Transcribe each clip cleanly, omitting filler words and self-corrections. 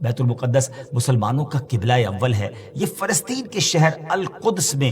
بیت المقدس مسلمانوں کا قبلہ اول ہے۔ یہ فلسطین کے شہر القدس میں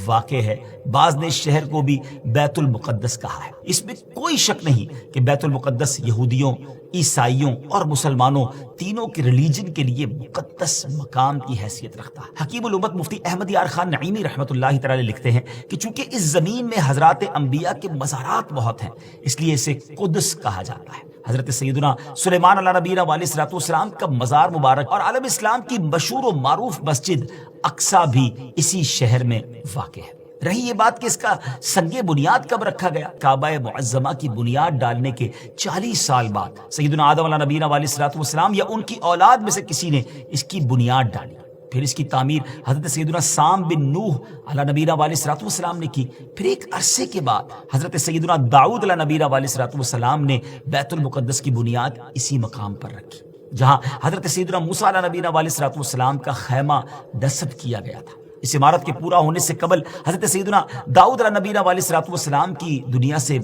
واقع ہے۔ بعض نے اس شہر کو بھی بیت المقدس کہا ہے۔ اس میں کوئی شک نہیں کہ بیت المقدس یہودیوں، عیسائیوں اور مسلمانوں تینوں کے ریلیجن کے لیے مقدس مقام کی حیثیت رکھتا ہے۔ حکیم الامت مفتی احمد یار خان نعیمی رحمۃ اللہ تعالی لکھتے ہیں کہ چونکہ اس زمین میں حضرات انبیاء کے مزارات بہت ہیں، اس لیے اسے قدس کہا جاتا ہے۔ حضرت سیدنا سلیمان علیہ نبینا علیہ الصلوۃ والسلام کا مزار مبارک اور عالم اسلام کی مشہور و معروف مسجد اقصی بھی اسی شہر میں واقع ہے۔ رہی یہ بات کہ اس کا سنگ بنیاد کب رکھا گیا، کعبہ معظمہ کی بنیاد ڈالنے کے 40 سال بعد سیدنا آدم علیہ نبینا علیہ الصلوۃ والسلام یا ان کی اولاد میں سے کسی نے اس کی بنیاد ڈالی۔ پھر اس کی تعمیر حضرت سیدنا سام بن نوح علیہ نبینا علیہ الصلوۃ والسلام نے کی۔ پھر ایک عرصے کے بعد حضرت سیدنا داؤد علیہ نبینا علیہ الصلوۃ والسلام نے بیت المقدس کی بنیاد اسی مقام پر رکھی، جہاں حضرت سیدنا موسیٰ علیہ نبینا علیہ الصلوۃ والسلام کا خیمہ نصب کیا گیا تھا۔ اس عمارت کے پورا ہونے سے قبل حضرت سیدنا داؤد علیہ نبینا علیہ الصلوۃ والسلام کی دنیا سے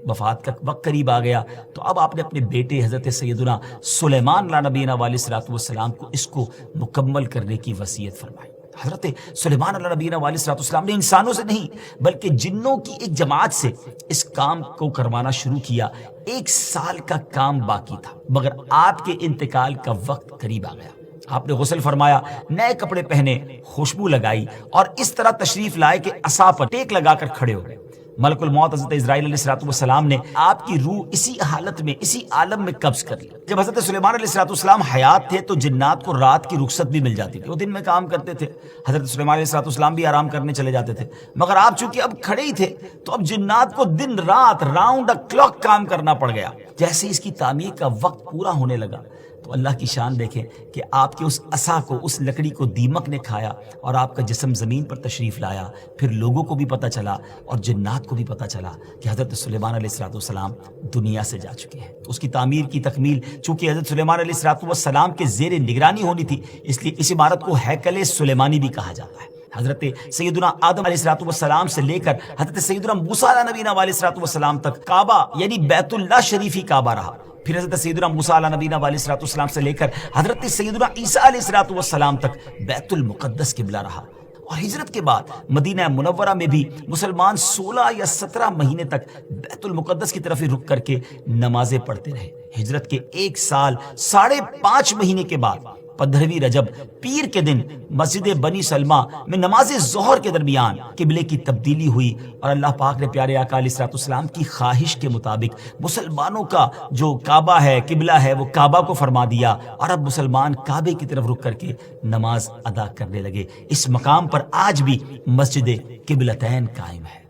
وفات کا وقت قریب آ گیا، تو اب آپ نے اپنے بیٹے حضرت سیدنا سلیمان علیہ نبینا علیہ الصلوۃ والسلام کو اس کو مکمل کرنے کی وصیت فرمائی۔ حضرت سلیمان علیہ نبینا علیہ الصلوۃ والسلام نے انسانوں سے نہیں بلکہ جنوں کی ایک جماعت سے اس کام کو کروانا شروع کیا۔ 1 سال کا کام باقی تھا، مگر آپ کے انتقال کا وقت قریب آ گیا۔ آپ نے غسل فرمایا، نئے کپڑے پہنے، خوشبو لگائی اور اس طرح تشریف لائے کہ عصا پر ٹیک لگا کر کھڑے ہو گئے۔ ملک الموت حضرت اسرائیل علیہ الصلوۃ والسلام نے آپ کی روح اسی حالت میں، اسی عالم میں قبض کر لی۔ جب حضرت سلیمان علیہ الصلوۃ والسلام حیات تھے تو جنات کو رات کی رخصت بھی مل جاتی تھی، وہ دن میں کام کرتے تھے۔ حضرت سلیمان علیہ الصلوۃ والسلام بھی آرام کرنے چلے جاتے تھے، مگر آپ چونکہ اب کھڑے ہی تھے تو اب جنات کو دن رات راؤنڈ دا کلاک کام کرنا پڑ گیا۔ جیسے اس کی تعمیر کا وقت پورا ہونے لگا تو اللہ کی شان دیکھیں کہ آپ کے اس عصا کو، اس لکڑی کو دیمک نے کھایا اور آپ کا جسم زمین پر تشریف لایا۔ پھر لوگوں کو بھی پتہ چلا اور جنات کو بھی پتہ چلا کہ حضرت سلیمان علیہ الصلوۃ والسلام دنیا سے جا چکے ہیں۔ اس کی تعمیر کی تکمیل چونکہ حضرت سلیمان علیہ الصلوۃ والسلام کے زیر نگرانی ہونی تھی، اس لیے اس عمارت کو ہیکل سلیمانی بھی کہا جاتا ہے۔ حضرت سیدنا آدم علیہ الصلوۃ والسلام سے لے کر حضرت سیدنا موسیٰ علیہ نبینا علیہ الصلوۃ والسلام تک کعبہ یعنی بیت اللہ شریف ہی کعبہ رہا۔ پھر حضرت سیدنا موسیٰ علیہ نبینا علیہ الصلوۃ والسلام سے لے کر حضرت سیدنا عیسیٰ علیہ الصلوۃ والسلام تک بیت المقدس قبلہ رہا۔ اور ہجرت کے بعد مدینہ منورہ میں بھی مسلمان 16 یا 17 مہینے تک بیت المقدس کی طرف ہی رک کر کے نمازیں پڑھتے رہے۔ ہجرت کے 1 سال 5.5 مہینے کے بعد 15ویں رجب پیر کے دن مسجد بنی سلمہ میں نماز ظہر کے درمیان قبلے کی تبدیلی ہوئی اور اللہ پاک نے پیارے آقا علیہ الصلوۃ والسلام کی خواہش کے مطابق مسلمانوں کا جو کعبہ ہے، قبلہ ہے، وہ کعبہ کو فرما دیا اور اب مسلمان کعبے کی طرف رک کر کے نماز ادا کرنے لگے۔ اس مقام پر آج بھی مسجد قبلتین قائم ہے۔